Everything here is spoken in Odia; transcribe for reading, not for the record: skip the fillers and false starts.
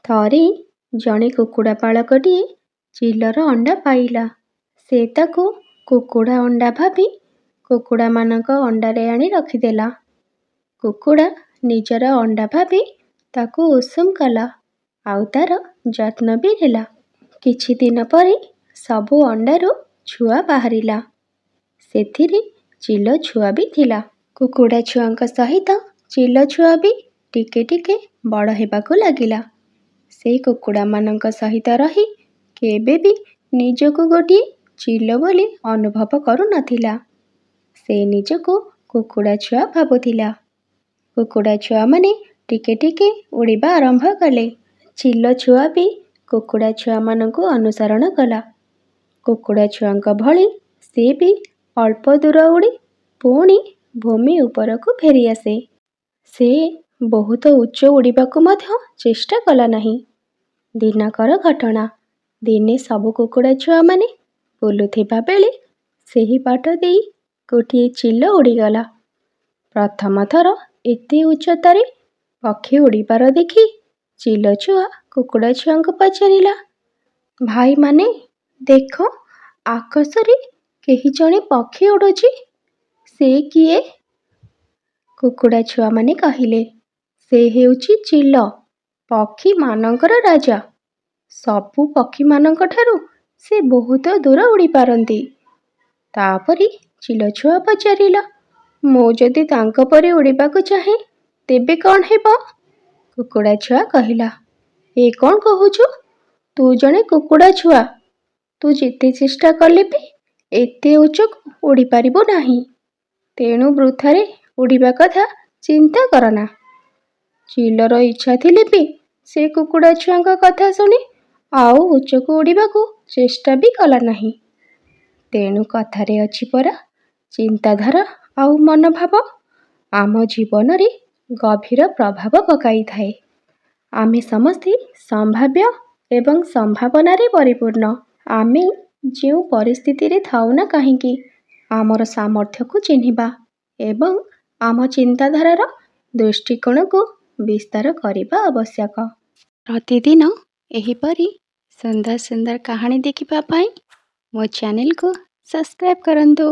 ଥରେ ଜଣେ କୁକୁଡ଼ା ପାଳକଟିଏ ଚିଲର ଅଣ୍ଡା ପାଇଲା। ସେ ତାକୁ କୁକୁଡ଼ା ଅଣ୍ଡା ଭାବି କୁକୁଡ଼ାମାନଙ୍କ ଅଣ୍ଡାରେ ଆଣି ରଖିଦେଲା। କୁକୁଡ଼ା ନିଜର ଅଣ୍ଡା ଭାବି ତାକୁ ଉଷୁମ କଲା ଆଉ ତାର ଯତ୍ନ ବି ନେଲା। କିଛି ଦିନ ପରେ ସବୁ ଅଣ୍ଡାରୁ ଛୁଆ ବାହାରିଲା। ସେଥିରେ ଚିଲ ଛୁଆ ବି ଥିଲା। କୁକୁଡ଼ା ଛୁଆଙ୍କ ସହିତ ଚିଲ ଛୁଆ ବି ଟିକେ ଟିକେ ବଡ଼ ହେବାକୁ ଲାଗିଲା। ସେ କୁକୁଡ଼ାମାନଙ୍କ ସହିତ ରହି କେବେ ବି ନିଜକୁ ଗୋଟିଏ ଚିଲ ବୋଲି ଅନୁଭବ କରୁନଥିଲା। ସେ ନିଜକୁ କୁକୁଡ଼ା ଛୁଆ ଭାବୁଥିଲା। କୁକୁଡ଼ା ଛୁଆମାନେ ଟିକେ ଟିକେ ଉଡ଼ିବା ଆରମ୍ଭ କଲେ। ଚିଲ ଛୁଆ ବି କୁକୁଡ଼ା ଛୁଆମାନଙ୍କୁ ଅନୁସରଣ କଲା। କୁକୁଡ଼ା ଛୁଆଙ୍କ ଭଳି ସେ ବି ଅଳ୍ପ ଦୂର ଉଡ଼ି ପୁଣି ଭୂମି ଉପରକୁ ଫେରିଆସେ। ସେ ବହୁତ ଉଚ୍ଚ ଉଡ଼ିବାକୁ ମଧ୍ୟ ଚେଷ୍ଟା କଲା ନାହିଁ। ଦିନକର ଘଟଣା। ଦିନେ ସବୁ କୁକୁଡ଼ା ଛୁଆମାନେ ବୁଲୁଥିବା ବେଳେ ସେହି ବାଟ ଦେଇ ଗୋଟିଏ ଚିଲ ଉଡ଼ିଗଲା। ପ୍ରଥମ ଥର ଏତେ ଉଚ୍ଚତାରେ ପକ୍ଷୀ ଉଡ଼ିବାର ଦେଖି ଚିଲ ଛୁଆ କୁକୁଡ଼ା ଛୁଆଙ୍କୁ ପଚାରିଲା, ଭାଇମାନେ, ଦେଖ, ଆକାଶରେ କେହି ଜଣେ ପକ୍ଷୀ ଉଡ଼ୁଛି। ସେ କିଏ? କୁକୁଡ଼ା ଛୁଆମାନେ କହିଲେ, ସେ ହେଉଛି ଚିଲ, ପକ୍ଷୀମାନଙ୍କର ରାଜା। ସବୁ ପକ୍ଷୀମାନଙ୍କ ଠାରୁ ସେ ବହୁତ ଦୂର ଉଡ଼ିପାରନ୍ତି। ତାପରେ ଚିଲ ଛୁଆ ପଚାରିଲା, ମୁଁ ଯଦି ତାଙ୍କ ପରି ଉଡ଼ିବାକୁ ଚାହେଁ ତେବେ କ'ଣ ହେବ? କୁକୁଡ଼ା ଛୁଆ କହିଲା, ଏ କ'ଣ କହୁଛୁ? ତୁ ଜଣେ କୁକୁଡ଼ା ଛୁଆ। ତୁ ଯେତେ ଚେଷ୍ଟା କଲେ ବି ଏତେ ଉଚ୍ଚକୁ ଉଡ଼ିପାରିବୁ ନାହିଁ। ତେଣୁ ବୃଥାରେ ଉଡ଼ିବା କଥା ଚିନ୍ତା କରନା। ଚିଲର ଇଚ୍ଛା ଥିଲେ ବି ସେ କୁକୁଡ଼ା ଛୁଆଙ୍କ କଥା ଶୁଣି ଆଉ ଉଚ୍ଚକୁ ଉଡ଼ିବାକୁ ଚେଷ୍ଟା ବି କଲା ନାହିଁ। ତେଣୁ କଥାରେ ଅଛି ପରା, ଚିନ୍ତାଧାରା ଆଉ ମନୋଭାବ ଆମ ଜୀବନରେ ଗଭୀର ପ୍ରଭାବ ପକାଇଥାଏ। ଆମେ ସମସ୍ତେ ସମ୍ଭାବ୍ୟ ଏବଂ ସମ୍ଭାବନାରେ ପରିପୂର୍ଣ୍ଣ। ଆମେ ଯେଉଁ ପରିସ୍ଥିତିରେ ଥାଉ ନା କାହିଁକି, ଆମର ସାମର୍ଥ୍ୟକୁ ଚିହ୍ନିବା ଏବଂ ଆମ ଚିନ୍ତାଧାରାର ଦୃଷ୍ଟିକୋଣକୁ ବିସ୍ତାର କରିବା ଆବଶ୍ୟକ। ପ୍ରତିଦିନ ଏହିପରି ସୁନ୍ଦର ସୁନ୍ଦର କାହାଣୀ ଦେଖିବା ପାଇଁ ମୋ ଚ୍ୟାନେଲକୁ ସବସ୍କ୍ରାଇବ୍ କରନ୍ତୁ।